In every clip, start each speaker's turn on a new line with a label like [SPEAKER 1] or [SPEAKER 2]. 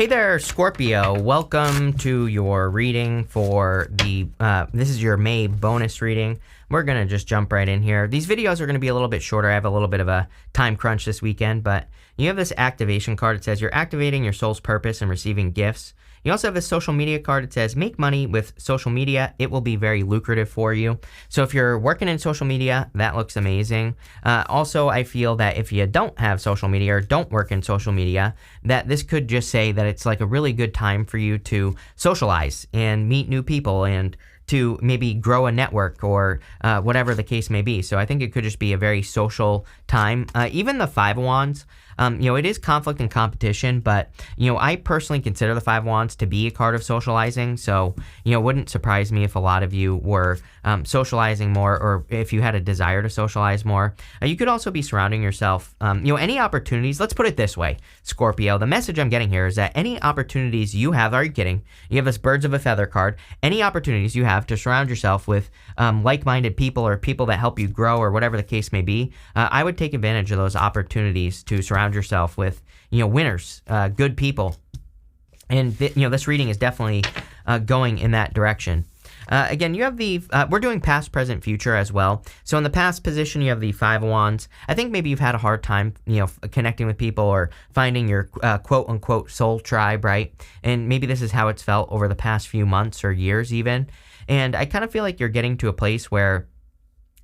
[SPEAKER 1] Hey there, Scorpio. Welcome to your reading for this is your May bonus reading. We're going to just jump right in here. These videos are going to be a little bit shorter. I have a little bit of a time crunch this weekend, but you have this activation card. It says you're activating your soul's purpose and receiving gifts. You also have a social media card. It says make money with social media. It will be very lucrative for you. So if you're working in social media, that looks amazing. Also, I feel that if you don't have social media or don't work in social media, that this could just say that it's like a really good time for you to socialize and meet new people and to maybe grow a network or whatever the case may be. So I think it could just be a very social time. Even the Five of Wands, it is conflict and competition, but, I personally consider the Five of Wands to be a card of socializing. So, it wouldn't surprise me if a lot of you were socializing more, or if you had a desire to socialize more. You could also be surrounding yourself, any opportunities. Let's put it this way, Scorpio. The message I'm getting here is that any opportunities you have, are you kidding? You have this birds of a feather card. Any opportunities you have to surround yourself with like-minded people or people that help you grow or whatever the case may be, I would take advantage of those opportunities to surround yourself with, winners, good people. And, this reading is definitely going in that direction. Again, you have we're doing past, present, future as well. So in the past position, you have the Five of Wands. I think maybe you've had a hard time, connecting with people or finding your quote unquote soul tribe, right? And maybe this is how it's felt over the past few months or years even. And I kind of feel like you're getting to a place where,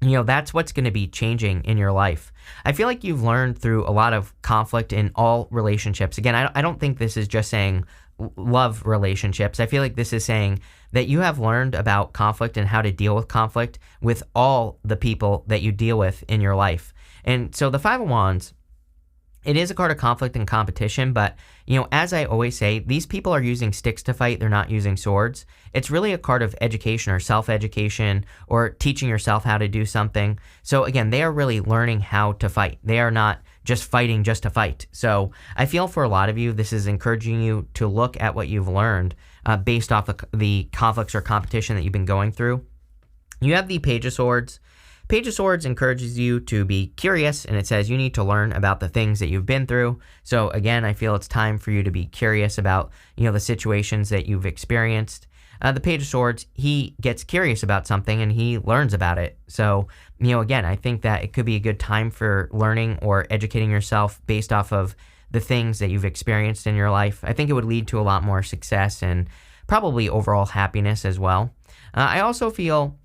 [SPEAKER 1] that's what's going to be changing in your life. I feel like you've learned through a lot of conflict in all relationships. Again, I don't think this is just saying love relationships. I feel like this is saying that you have learned about conflict and how to deal with conflict with all the people that you deal with in your life. And so the Five of Wands, it is a card of conflict and competition, but, as I always say, these people are using sticks to fight. They're not using swords. It's really a card of education or self-education or teaching yourself how to do something. So again, they are really learning how to fight. They are not just fighting just to fight. So I feel for a lot of you, this is encouraging you to look at what you've learned based off the conflicts or competition that you've been going through. You have the Page of Swords. Page of Swords encourages you to be curious, and it says you need to learn about the things that you've been through. So again, I feel it's time for you to be curious about, the situations that you've experienced. The Page of Swords, he gets curious about something and he learns about it. So, again, I think that it could be a good time for learning or educating yourself based off of the things that you've experienced in your life. I think it would lead to a lot more success and probably overall happiness as well. I also feel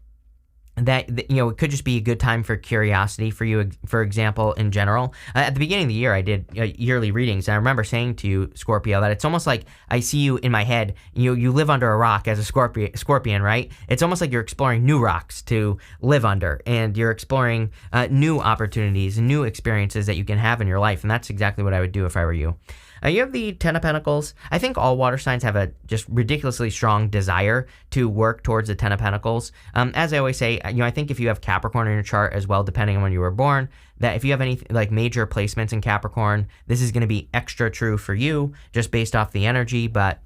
[SPEAKER 1] that, it could just be a good time for curiosity for you, for example, in general. At the beginning of the year, I did yearly readings, and I remember saying to you, Scorpio, that it's almost like I see you in my head. You live under a rock as a scorpion, right? It's almost like you're exploring new rocks to live under, and you're exploring new opportunities and new experiences that you can have in your life, and that's exactly what I would do if I were you. You have the Ten of Pentacles. I think all water signs have a just ridiculously strong desire to work towards the Ten of Pentacles. As I always say, I think if you have Capricorn in your chart as well, depending on when you were born, that if you have any like major placements in Capricorn, this is going to be extra true for you just based off the energy. But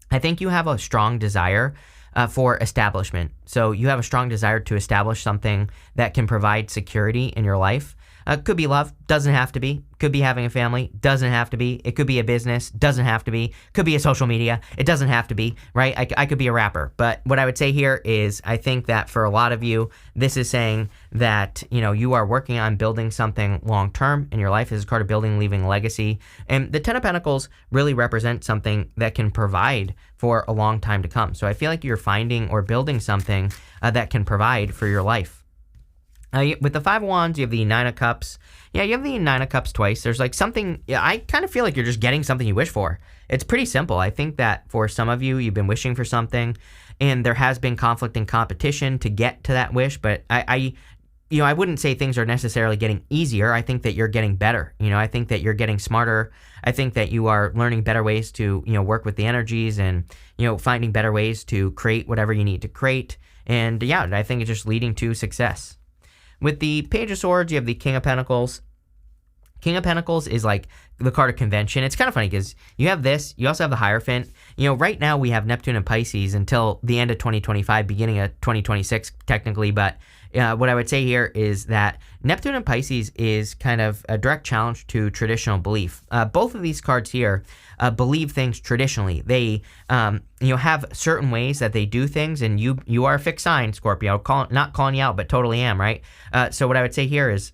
[SPEAKER 1] I think you have a strong desire for establishment. So you have a strong desire to establish something that can provide security in your life. Could be love, doesn't have to be. Could be having a family, doesn't have to be. It could be a business, doesn't have to be. Could be a social media, it doesn't have to be, right? I could be a rapper. But what I would say here is I think that for a lot of you, this is saying that, you are working on building something long-term in your life. This is a card of building, leaving a legacy. And the Ten of Pentacles really represent something that can provide for a long time to come. So I feel like you're finding or building something that can provide for your life. With the Five of Wands, you have the Nine of Cups. Yeah, you have the Nine of Cups twice. There's like something, I kind of feel like you're just getting something you wish for. It's pretty simple. I think that for some of you, you've been wishing for something, and there has been conflict and competition to get to that wish, but I wouldn't say things are necessarily getting easier. I think that you're getting better. I think that you're getting smarter. I think that you are learning better ways to, work with the energies and, finding better ways to create whatever you need to create. And yeah, I think it's just leading to success. With the Page of Swords, you have the King of Pentacles. King of Pentacles is like the card of convention. It's kind of funny because you have this, you also have the Hierophant. Right now we have Neptune and Pisces until the end of 2025, beginning of 2026 technically, but what I would say here is that Neptune and Pisces is kind of a direct challenge to traditional belief. Both of these cards here believe things traditionally. They have certain ways that they do things, and you are a fixed sign, Scorpio. Not calling you out, but totally am, right? So what I would say here is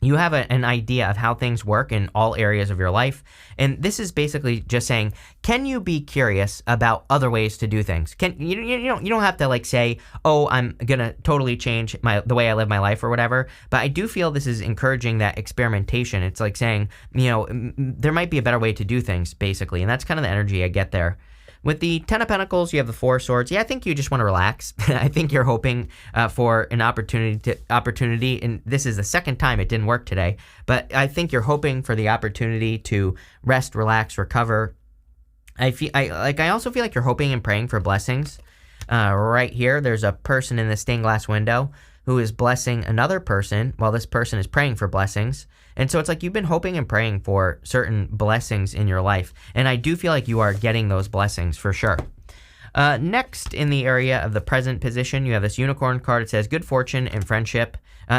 [SPEAKER 1] you have an idea of how things work in all areas of your life. And this is basically just saying, can you be curious about other ways to do things? You don't have to like say, oh, I'm going to totally change the way I live my life or whatever. But I do feel this is encouraging that experimentation. It's like saying, there might be a better way to do things, basically. And that's kind of the energy I get there. With the Ten of Pentacles, you have the Four of Swords. Yeah, I think you just want to relax. I think you're hoping for an opportunity, and this is the second time it didn't work today, but I think you're hoping for the opportunity to rest, relax, recover. I also feel like you're hoping and praying for blessings. Right here, there's a person in the stained glass window who is blessing another person while this person is praying for blessings. And so it's like you've been hoping and praying for certain blessings in your life. And I do feel like you are getting those blessings for sure. Next, in the area of the present position, you have this unicorn card. It says good fortune and friendship.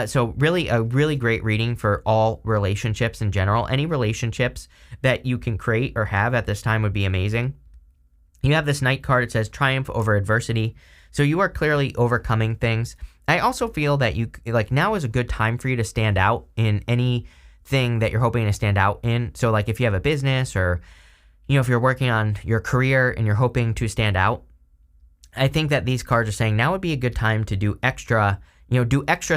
[SPEAKER 1] So really a really great reading for all relationships in general. Any relationships that you can create or have at this time would be amazing. You have this knight card. It says triumph over adversity. So you are clearly overcoming things. I also feel that now is a good time for you to stand out in anything that you're hoping to stand out in. So like if you have a business or, if you're working on your career and you're hoping to stand out, I think that these cards are saying now would be a good time to do extra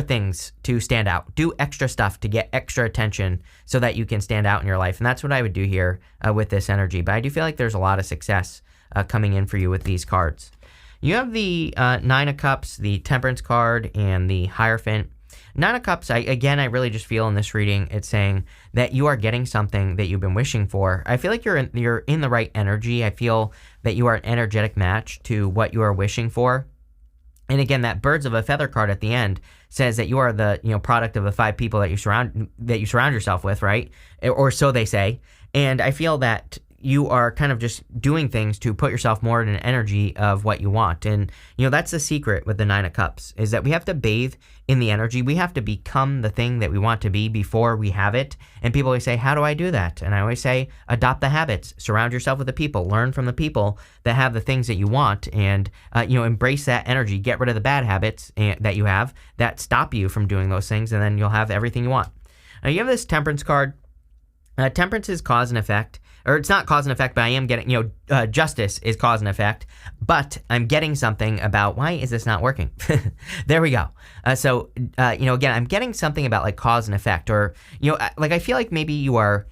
[SPEAKER 1] things to stand out, do extra stuff to get extra attention so that you can stand out in your life. And that's what I would do here with this energy. But I do feel like there's a lot of success coming in for you with these cards. You have the Nine of Cups, the Temperance card, and the Hierophant. Nine of Cups, I really just feel in this reading, it's saying that you are getting something that you've been wishing for. I feel like you're in the right energy. I feel that you are an energetic match to what you are wishing for. And again, that Birds of a Feather card at the end says that you are the product of the 5 people that you surround yourself with, right? Or so they say. And I feel that you are kind of just doing things to put yourself more in an energy of what you want. And, that's the secret with the Nine of Cups, is that we have to bathe in the energy. We have to become the thing that we want to be before we have it. And people always say, how do I do that? And I always say, adopt the habits, surround yourself with the people, learn from the people that have the things that you want, and, embrace that energy, get rid of the bad habits that you have that stop you from doing those things, and then you'll have everything you want. Now, you have this Temperance card. Temperance is cause and effect. Or it's not cause and effect, but I am getting, justice is cause and effect, but I'm getting something about why is this not working? There we go. Again, I'm getting something about like cause and effect, or, I feel like maybe you are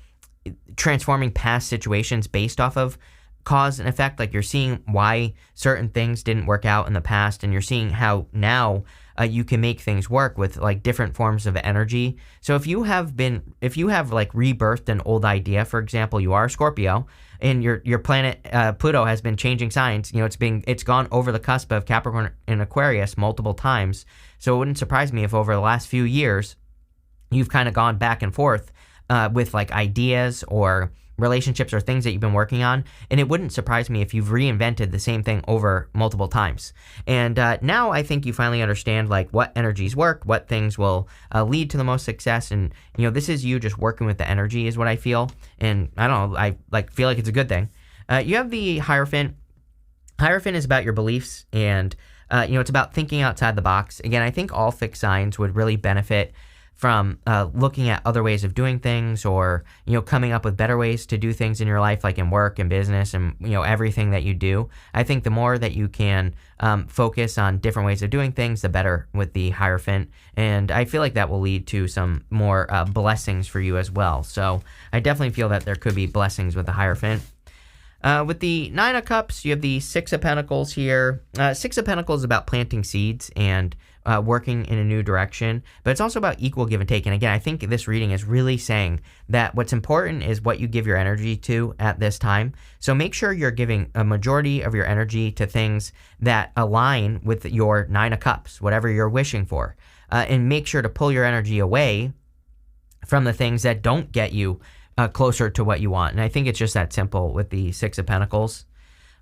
[SPEAKER 1] transforming past situations based off of cause and effect. Like you're seeing why certain things didn't work out in the past, and you're seeing how now you can make things work with like different forms of energy. So if you have like rebirthed an old idea, for example, you are a Scorpio, and your planet Pluto has been changing signs. It's gone over the cusp of Capricorn and Aquarius multiple times. So it wouldn't surprise me if over the last few years you've kind of gone back and forth with like ideas or relationships or things that you've been working on, and it wouldn't surprise me if you've reinvented the same thing over multiple times. And now I think you finally understand like what energies work, what things will lead to the most success, and this is you just working with the energy is what I feel, and I don't know, I feel like it's a good thing. You have the Hierophant. Hierophant is about your beliefs, and it's about thinking outside the box. Again, I think all fixed signs would really benefit from looking at other ways of doing things, or coming up with better ways to do things in your life, like in work and business and everything that you do. I think the more that you can focus on different ways of doing things, the better with the Hierophant, and I feel like that will lead to some more blessings for you as well. So I definitely feel that there could be blessings with the Hierophant. With the Nine of Cups, you have the Six of Pentacles here. Six of Pentacles is about planting seeds and working in a new direction, but it's also about equal give and take. And again, I think this reading is really saying that what's important is what you give your energy to at this time. So make sure you're giving a majority of your energy to things that align with your Nine of Cups, whatever you're wishing for, and make sure to pull your energy away from the things that don't get you closer to what you want. And I think it's just that simple with the Six of Pentacles.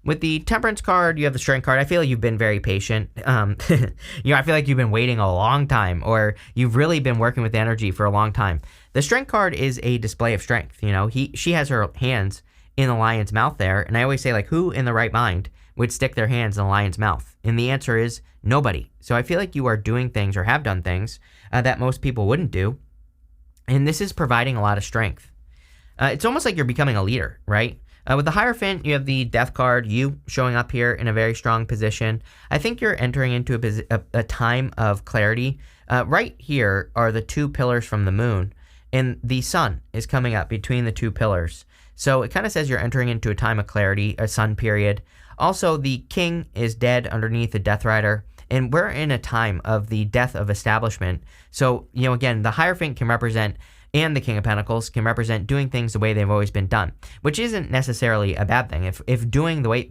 [SPEAKER 1] With the Temperance card, you have the Strength card. I feel like you've been very patient. I feel like you've been waiting a long time, or you've really been working with energy for a long time. The Strength card is a display of strength. She has her hands in the lion's mouth there. And I always say, like, who in the right mind would stick their hands in the lion's mouth? And the answer is nobody. So I feel like you are doing things, or have done things, that most people wouldn't do. And this is providing a lot of strength. It's almost like you're becoming a leader, right? With the Hierophant, you have the Death card, you showing up here in a very strong position. I think you're entering into a time of clarity. Right here are the two pillars from the moon, and the sun is coming up between the two pillars. So it kind of says you're entering into a time of clarity, a sun period. Also, the king is dead underneath the Death Rider, and we're in a time of the death of establishment. So, again, the Hierophant can represent, and the King of Pentacles can represent doing things the way they've always been done, which isn't necessarily a bad thing. If doing the way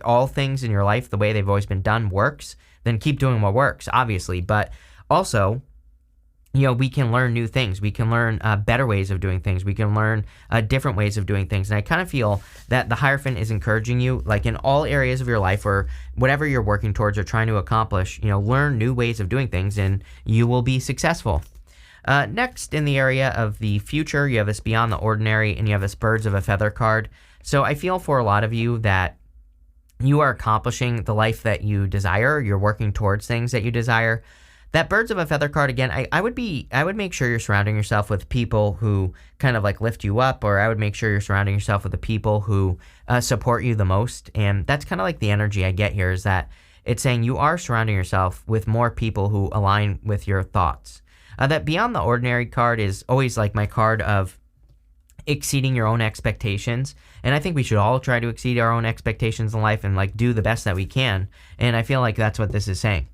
[SPEAKER 1] all things in your life the way they've always been done works, then keep doing what works, obviously. But also, we can learn new things. We can learn better ways of doing things. We can learn different ways of doing things. And I kind of feel that the Hierophant is encouraging you, like in all areas of your life, or whatever you're working towards or trying to accomplish, learn new ways of doing things, and you will be successful. Next, in the area of the future, you have this Beyond the Ordinary, and you have this Birds of a Feather card. So I feel for a lot of you that you are accomplishing the life that you desire. You're working towards things that you desire. That Birds of a Feather card, again, I would make sure you're surrounding yourself with people who kind of like lift you up, or I would make sure you're surrounding yourself with the people who support you the most. And that's kind of like the energy I get here, is that it's saying you are surrounding yourself with more people who align with your thoughts. That Beyond the Ordinary card is always like my card of exceeding your own expectations. And I think we should all try to exceed our own expectations in life and like do the best that we can. And I feel like that's what this is saying.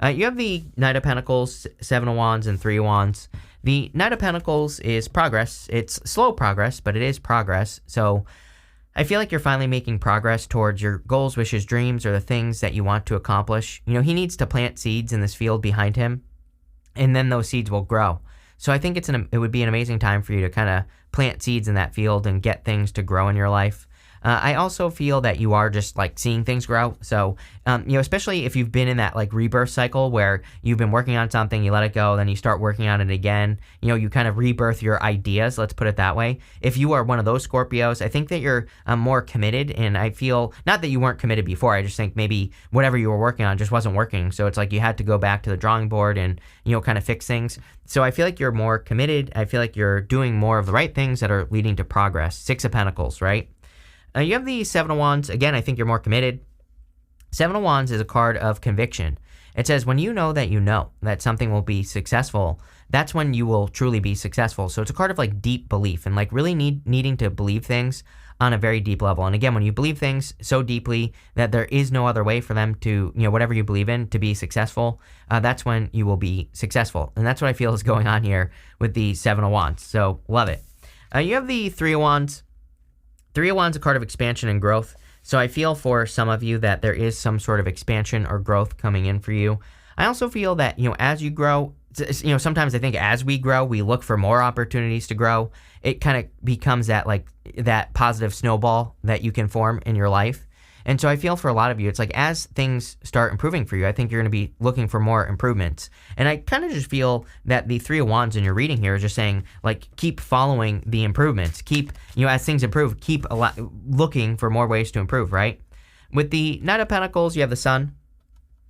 [SPEAKER 1] You have the Knight of Pentacles, Seven of Wands, and Three of Wands. The Knight of Pentacles is progress. It's slow progress, but it is progress. So I feel like you're finally making progress towards your goals, wishes, dreams, or the things that you want to accomplish. He needs to plant seeds in this field behind him, and then those seeds will grow. So I think it would be an amazing time for you to kind of plant seeds in that field and get things to grow in your life. I also feel that you are just like seeing things grow. So, especially if you've been in that like rebirth cycle where you've been working on something, you let it go, then you start working on it again. You kind of rebirth your ideas, let's put it that way. If you are one of those Scorpios, I think that you're more committed. And I feel, not that you weren't committed before, I just think maybe whatever you were working on just wasn't working. So it's like you had to go back to the drawing board and, kind of fix things. So I feel like you're more committed. I feel like you're doing more of the right things that are leading to progress. Six of Pentacles, right? You have the Seven of Wands. Again, I think you're more committed. Seven of Wands is a card of conviction. It says when you know that something will be successful, that's when you will truly be successful. So it's a card of like deep belief and like really needing to believe things on a very deep level. And again, when you believe things so deeply that there is no other way for them to, whatever you believe in, to be successful, that's when you will be successful. And that's what I feel is going on here with the Seven of Wands. So love it. You have the Three of Wands. Three of Wands, a card of expansion and growth. So I feel for some of you that there is some sort of expansion or growth coming in for you. I also feel that, as you grow, sometimes I think as we grow, we look for more opportunities to grow. It kind of becomes that positive snowball that you can form in your life. And so I feel for a lot of you, it's like as things start improving for you, I think you're going to be looking for more improvements. And I kind of just feel that the Three of Wands in your reading here is just saying, like, keep following the improvements. Keep, as things improve, keep looking for more ways to improve, right? With the Knight of Pentacles, you have the Sun.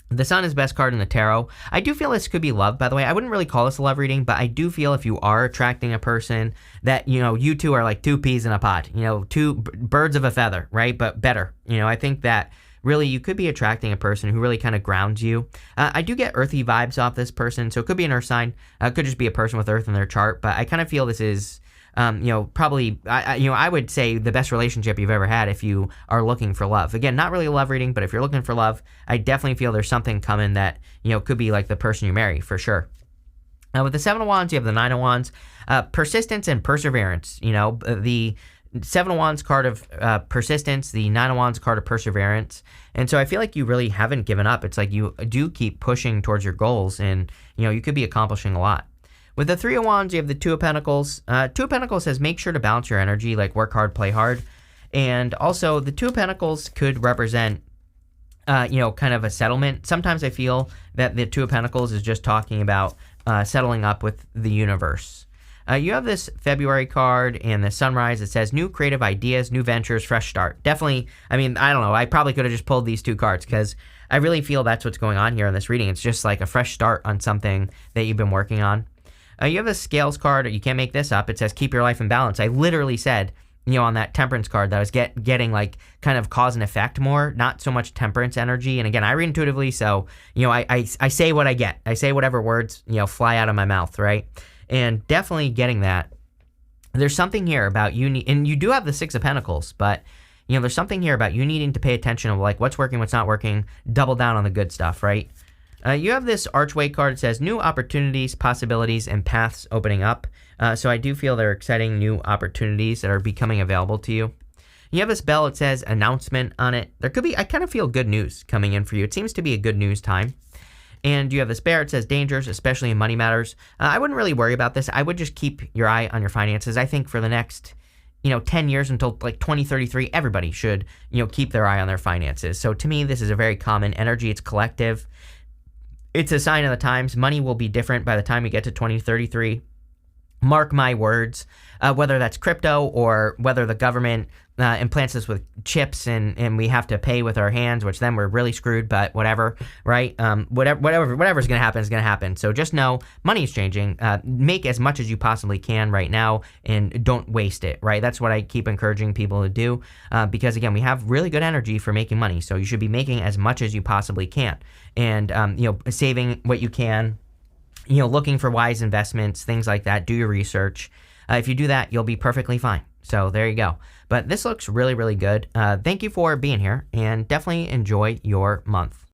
[SPEAKER 1] The Sun is the best card in the tarot. I do feel this could be love, by the way. I wouldn't really call this a love reading, but I do feel if you are attracting a person that, you two are like two peas in a pod, two birds of a feather, right? But better. I think that really you could be attracting a person who really kind of grounds you. I do get earthy vibes off this person, so it could be an earth sign. It could just be a person with earth in their chart, but I kind of feel this is probably, I would say the best relationship you've ever had if you are looking for love. Again, not really a love reading, but if you're looking for love, I definitely feel there's something coming that, could be like the person you marry for sure. With the Seven of Wands, you have the Nine of Wands, persistence and perseverance. The Seven of Wands card of persistence, the Nine of Wands card of perseverance. And so I feel like you really haven't given up. It's like you do keep pushing towards your goals and, you could be accomplishing a lot. With the Three of Wands, you have the Two of Pentacles. Two of Pentacles says make sure to balance your energy, like work hard, play hard. And also, the Two of Pentacles could represent, kind of a settlement. Sometimes I feel that the Two of Pentacles is just talking about settling up with the universe. You have this February card and the Sunrise. It says new creative ideas, new ventures, fresh start. Definitely, I mean, I don't know. I probably could have just pulled these two cards because I really feel that's what's going on here in this reading. It's just like a fresh start on something that you've been working on. You have a Scales card. You can't make this up. It says keep your life in balance. I literally said, on that Temperance card that I was getting like kind of cause and effect more, not so much Temperance energy. And again, I read intuitively, so, I say what I get. I say whatever words, fly out of my mouth, right? And definitely getting that. There's something here about you, and you do have the Six of Pentacles, but, there's something here about you needing to pay attention of like what's working, what's not working, double down on the good stuff, right? You have this Archway card. It says new opportunities, possibilities, and paths opening up. So I do feel there are exciting new opportunities that are becoming available to you. You have this Bell. It says announcement on it. There could be, I kind of feel good news coming in for you. It seems to be a good news time. And you have this Bear. It says dangers, especially in money matters. I wouldn't really worry about this. I would just keep your eye on your finances. I think for the next 10 years until like 2033, everybody should, keep their eye on their finances. So to me, this is a very common energy. It's collective. It's a sign of the times. Money will be different by the time we get to 2033. Mark my words, whether that's crypto or whether the government implants us with chips and we have to pay with our hands, which then we're really screwed, but whatever, right? Whatever's going to happen is going to happen. So just know money is changing. Make as much as you possibly can right now and don't waste it, right? That's what I keep encouraging people to do because, again, we have really good energy for making money. So you should be making as much as you possibly can and, saving what you can. Looking for wise investments, things like that. Do your research. If you do that, you'll be perfectly fine. So there you go. But this looks really, really good. Thank you for being here and definitely enjoy your month.